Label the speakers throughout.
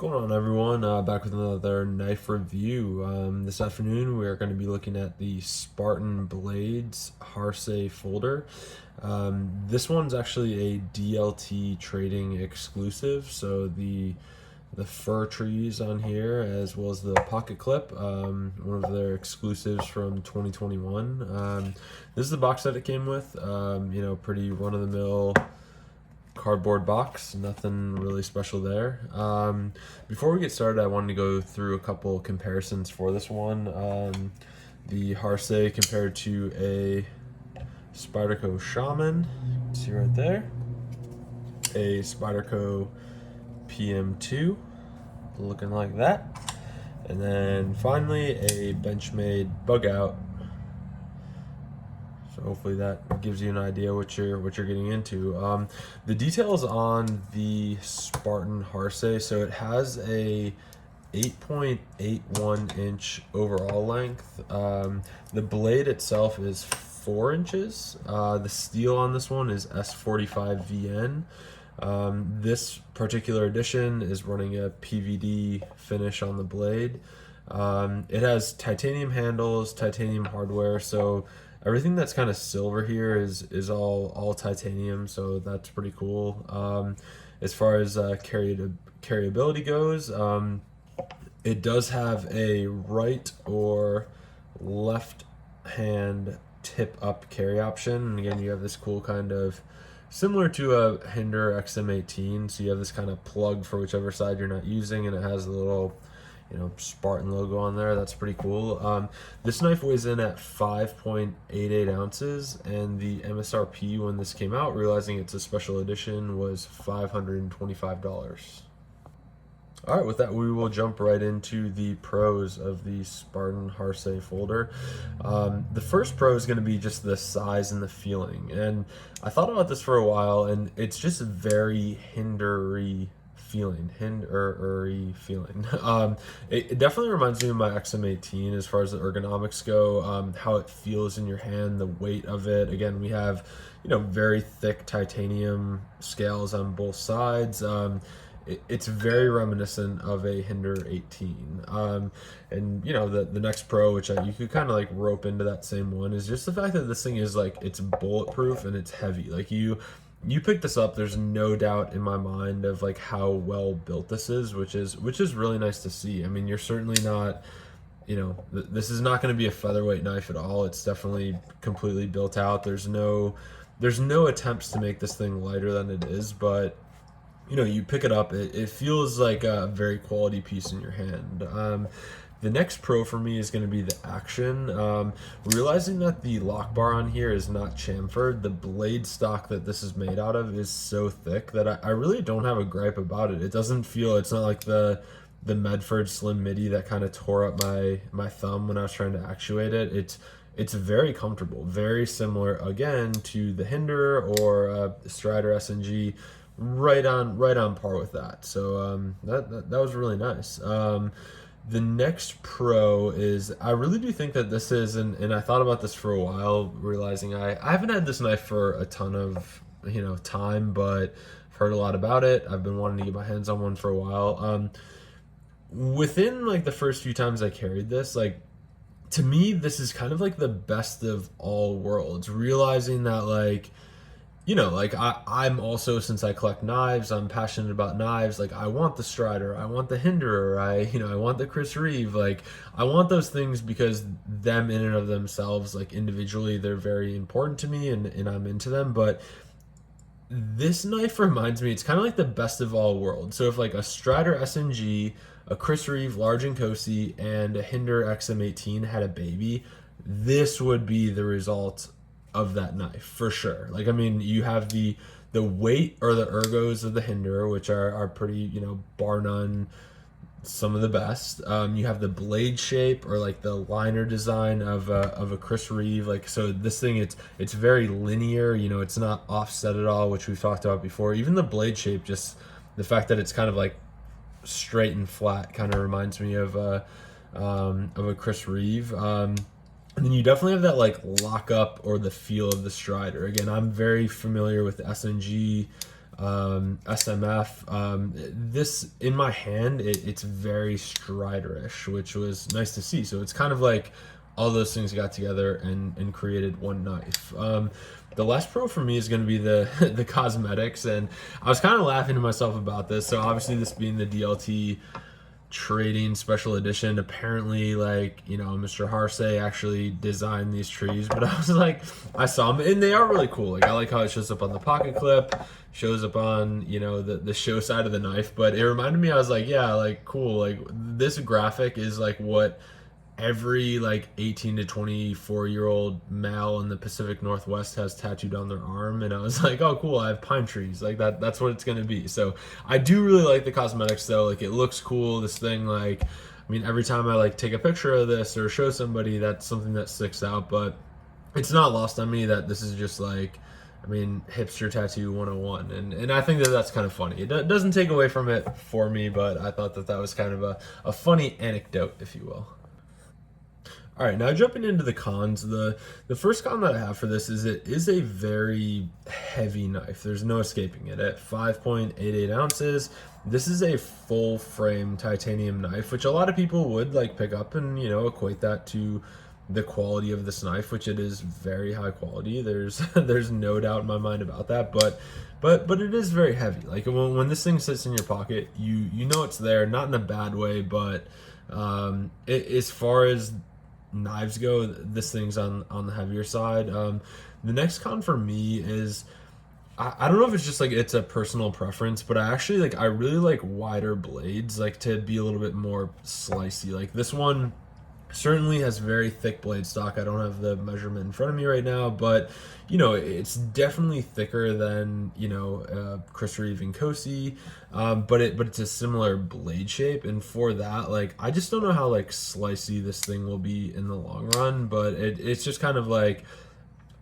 Speaker 1: Going on, everyone? Back with another knife review. This afternoon we are going to be looking at the Spartan Blades Harsey Folder. This one's actually a DLT trading exclusive, so the fir trees on here as well as the pocket clip, one of their exclusives from 2021. This is the box that it came with. Pretty run-of-the-mill cardboard box, nothing really special there. Before we get started, I wanted to go through a couple comparisons for this one. The Harsey compared to a Spyderco Shaman, you can see right there, a Spyderco PM2 looking like that, and then finally a Benchmade Bug Out. So hopefully that gives you an idea what you're getting into. The details on the Spartan Harsey, so it has a 8.81 inch overall length. The blade itself is 4 inches. The steel on this one is S45 VN. This particular edition is running a PVD finish on the blade. It has titanium handles, titanium hardware, so everything that's kind of silver here is all titanium, so that's pretty cool. As far as carryability goes, it does have a right or left hand tip up carry option. And again, you have this cool kind of similar to a Hinder XM18, so you have this kind of plug for whichever side you're not using, and it has a little Spartan logo on there. That's pretty cool. This knife weighs in at 5.88 ounces, and the MSRP when this came out, realizing it's a special edition, was $525. All right, with that, we will jump right into the pros of the Spartan Harsey Folder. The first pro is going to be just the size and the feeling, and I thought about this for a while, and it's just very Hindery feeling. It definitely reminds me of my XM18 as far as the ergonomics go, how it feels in your hand, the weight of it. Again, we have very thick titanium scales on both sides. It's very reminiscent of a Hinder 18. And the next pro, which you could kind of like rope into that same one, is just the fact that this thing is like, it's bulletproof and it's heavy. Like you pick this up, there's no doubt in my mind of like how well built this is, which is really nice to see. I mean, you're certainly not, this is not going to be a featherweight knife at all. It's definitely completely built out. There's no attempts to make this thing lighter than it is, but you pick it up, it feels like a very quality piece in your hand. The next pro for me is going to be the action. Realizing that the lock bar on here is not chamfered, the blade stock that this is made out of is so thick that I really don't have a gripe about it. It doesn't feel, it's not like the Medford Slim Midi that kind of tore up my thumb when I was trying to actuate it. It's very comfortable, very similar again to the Hinder or Strider SNG, right on par with that. So that was really nice. The next pro is, I really do think that this is, and I thought about this for a while, realizing I haven't had this knife for a ton of time, but I've heard a lot about it. I've been wanting to get my hands on one for a while. Within like the first few times I carried this, like, to me this is kind of like the best of all worlds, realizing that like I'm also, since I collect knives, I'm passionate about knives. Like, I want the Strider, I want the Hinderer, I want the Chris Reeve. Like, I want those things because them in and of themselves, like individually, they're very important to me, and I'm into them. But this knife reminds me, it's kind of like the best of all worlds. So if like a Strider SNG, a Chris Reeve Large and Cosi, and a Hinder XM18 had a baby, this would be the result of that knife for sure. Like, I mean, you have the weight or the ergos of the Hinder, which are pretty, bar none, some of the best. You have the blade shape or like the liner design of a Chris Reeve. Like, so this thing, it's very linear. It's not offset at all, which we've talked about before. Even the blade shape, just the fact that it's kind of like straight and flat, kind of reminds me of a Chris Reeve. And then you definitely have that like lock up or the feel of the Strider. Again, I'm very familiar with the SNG SMF. This in my hand, it's very Striderish, which was nice to see. So it's kind of like all those things got together and created one knife. The last pro for me is going to be the the cosmetics, and I was kind of laughing to myself about this. So obviously, this being the DLT trading special edition, apparently, like, you know, Mr. Harsey actually designed these trees. But I was like, I saw them and they are really cool. Like, I like how it shows up on the pocket clip, shows up on, you know, the show side of the knife. But it reminded me, I was like, yeah, like, cool, like this graphic is like what every like 18 to 24-year-old male in the Pacific Northwest has tattooed on their arm. And I was like, oh cool, I have pine trees. Like that's what it's gonna be. So I do really like the cosmetics though. Like, it looks cool, this thing. Like, I mean, every time I like take a picture of this or show somebody, that's something that sticks out. But it's not lost on me that this is just like, I mean, hipster tattoo 101. And I think that that's kind of funny. It doesn't take away from it for me, but I thought that that was kind of a funny anecdote, if you will. All right, now jumping into the cons, the first con that I have for this is it is a very heavy knife. There's no escaping it. At 5.88 ounces, this is a full frame titanium knife, which a lot of people would like pick up and, you know, equate that to the quality of this knife, which it is very high quality. There's there's no doubt in my mind about that, but it is very heavy. Like, when this thing sits in your pocket, you know it's there, not in a bad way, but as far as knives go, this thing's on the heavier side. The next con for me is, I don't know if it's just like it's a personal preference, but I really like wider blades, like to be a little bit more slicey. Like, this one certainly has very thick blade stock. I don't have the measurement in front of me right now, but you know, it's definitely thicker than, you know, Chris Reeve and Kosi, but it's a similar blade shape. And for that, like, I just don't know how like slicey this thing will be in the long run. But it's just kind of like,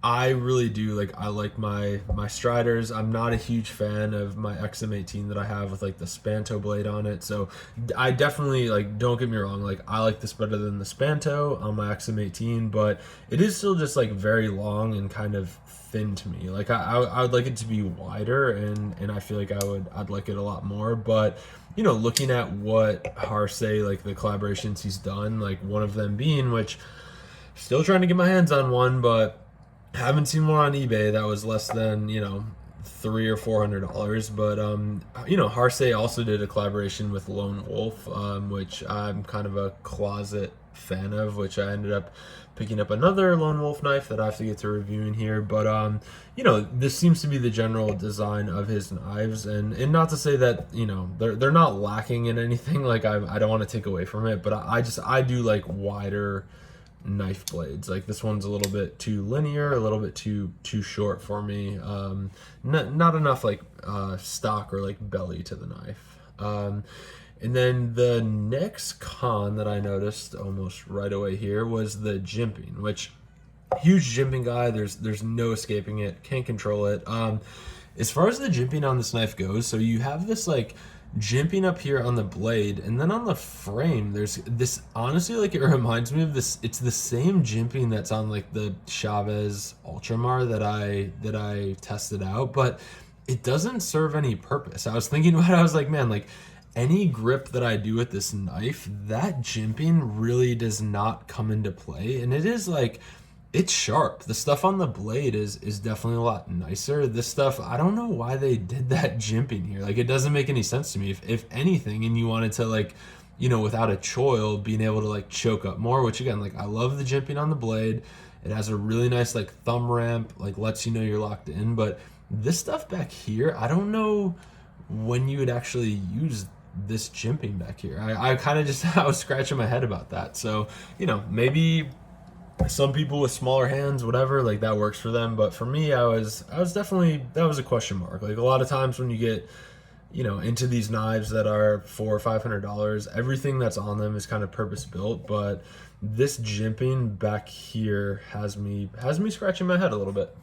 Speaker 1: I really do like, I like my Striders. I'm not a huge fan of my XM18 that I have with like the Spanto blade on it. So I definitely, like, don't get me wrong, like, I like this better than the Spanto on my XM18, but it is still just like very long and kind of thin to me. Like, I would like it to be wider, and I feel like I'd like it a lot more. But you know, looking at what Harsey, like the collaborations he's done, like one of them being, which still trying to get my hands on one, but haven't seen one on eBay that was less than, you know, $300 or $400. But you know, Harsey also did a collaboration with Lone Wolf, which I'm kind of a closet fan of, which I ended up picking up another Lone Wolf knife that I have to get to reviewing here. But you know, this seems to be the general design of his knives, and not to say that, you know, they're not lacking in anything. Like, I don't want to take away from it, but I do like wider knife blades. Like, this one's a little bit too linear, a little bit too short for me. Not enough like stock or like belly to the knife. And then the next con that I noticed almost right away here was the jimping, which, huge jimping guy. There's no escaping it. Can't control it. As far as the jimping on this knife goes, so you have this like jimping up here on the blade, and then on the frame there's this, honestly, like, it reminds me of this, it's the same jimping that's on like the Chavez Ultramar that I tested out, but it doesn't serve any purpose. I was thinking about it, I was like, man, like, any grip that I do with this knife, that jimping really does not come into play. And it is like, it's sharp. The stuff on the blade is definitely a lot nicer. This stuff, I don't know why they did that jimping here. Like, it doesn't make any sense to me. If anything, and you wanted to, like, you know, without a choil, being able to like choke up more, which again, like, I love the jimping on the blade. It has a really nice like thumb ramp, like lets you know you're locked in. But this stuff back here, I don't know when you would actually use this jimping back here. I kind of just, I was scratching my head about that. So, you know, maybe some people with smaller hands, whatever, like, that works for them. But for me, I was definitely, that was a question mark. Like, a lot of times when you get, you know, into these knives that are $400 or $500, everything that's on them is kind of purpose built. But this jimping back here has me scratching my head a little bit.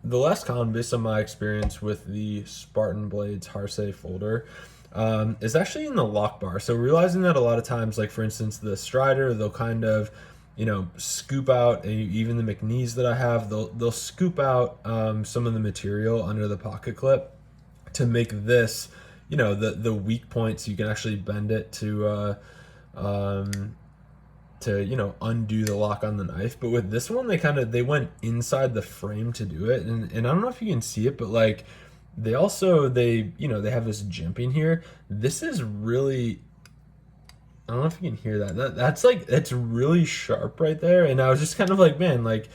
Speaker 1: The last con, based on my experience with the Spartan Blades Harsey Folder, is actually in the lock bar. So realizing that a lot of times, like, for instance, the Strider, they'll kind of, you know, scoop out, even the McNees that I have, they'll scoop out some of the material under the pocket clip. to make this, the weak points, you can actually bend it to undo the lock on the knife. But with this one, they went inside the frame to do it, and I don't know if you can see it, but like they have this jimping here. This is really, I don't know if you can hear that. That's really sharp right there. And I was just kind of like, man, like,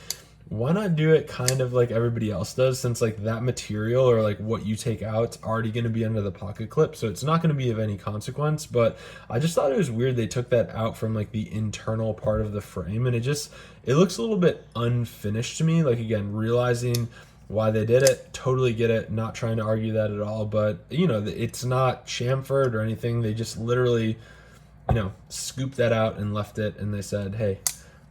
Speaker 1: why not do it kind of like everybody else does, since like that material or like what you take out, it's already going to be under the pocket clip, so it's not going to be of any consequence. But I just thought it was weird they took that out from like the internal part of the frame, and it looks a little bit unfinished to me. Like, again, realizing why they did it, totally get it, not trying to argue that at all. But it's not chamfered or anything. They just literally scooped that out and left it, and they said, hey,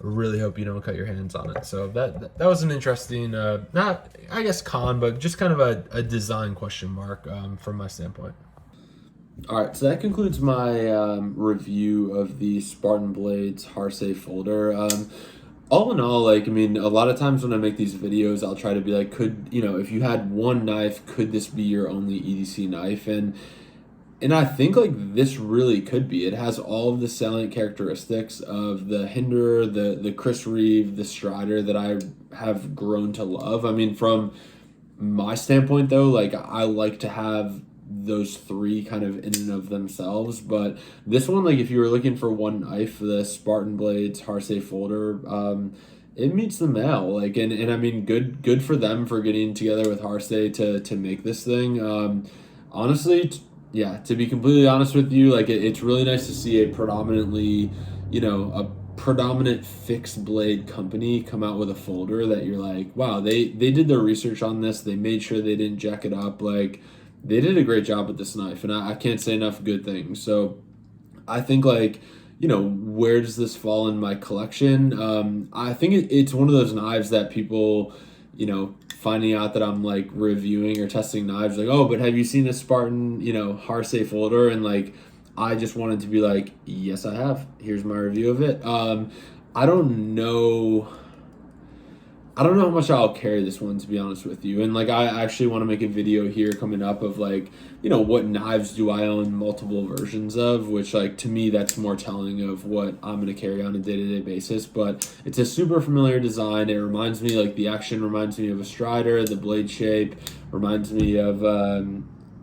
Speaker 1: I really hope you don't cut your hands on it. So that was an interesting, not, I guess, con, but just kind of a design question mark from my standpoint. All right, so that concludes my review of the Spartan Blades Harsey Folder. All in all, like, I mean, a lot of times when I make these videos, I'll try to be like, if you had one knife, could this be your only EDC knife? And I think like this really could be. It has all of the salient characteristics of the Hinder, the Chris Reeve, the Strider that I have grown to love. I mean, from my standpoint though, like I like to have those three kind of in and of themselves. But this one, like if you were looking for one knife, the Spartan Blades Harsey Folder, it meets the mail. Like, and I mean, good for them for getting together with Harsey to make this thing. Honestly, yeah, to be completely honest with you, like it's really nice to see a predominant fixed blade company come out with a folder that you're like, wow, they did their research on this. They made sure they didn't jack it up. Like, they did a great job with this knife, and I can't say enough good things. So I think like, where does this fall in my collection? I think it's one of those knives that people, finding out that I'm like reviewing or testing knives, like, oh, but have you seen the Spartan, Harsey Folder? And like, I just wanted to be like, yes, I have. Here's my review of it. I don't know how much I'll carry this one, to be honest with you. And like, I actually want to make a video here coming up of like, what knives do I own multiple versions of, which like to me, that's more telling of what I'm going to carry on a day-to-day basis. But it's a super familiar design. It reminds me, like the action reminds me of a Strider, the blade shape reminds me of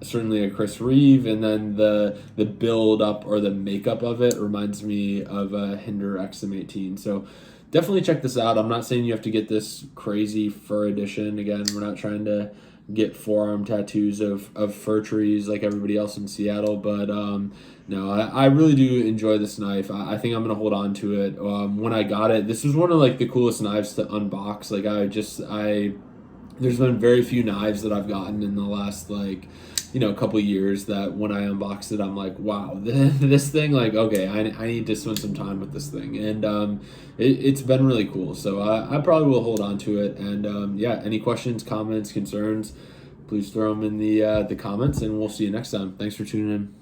Speaker 1: certainly a Chris Reeve, and then the build up or the makeup of it reminds me of a Hinder XM18. So definitely check this out. I'm not saying you have to get this crazy fur edition. Again, we're not trying to get forearm tattoos of fir trees like everybody else in Seattle. But no, I really do enjoy this knife. I think I'm going to hold on to it. When I got it, this was one of like the coolest knives to unbox. Like there's been very few knives that I've gotten in the last like, a couple of years that when I unboxed it, I'm like, wow, this thing, like, okay, I need to spend some time with this thing. And it's been really cool. So I probably will hold on to it. And yeah, any questions, comments, concerns, please throw them in the comments, and we'll see you next time. Thanks for tuning in.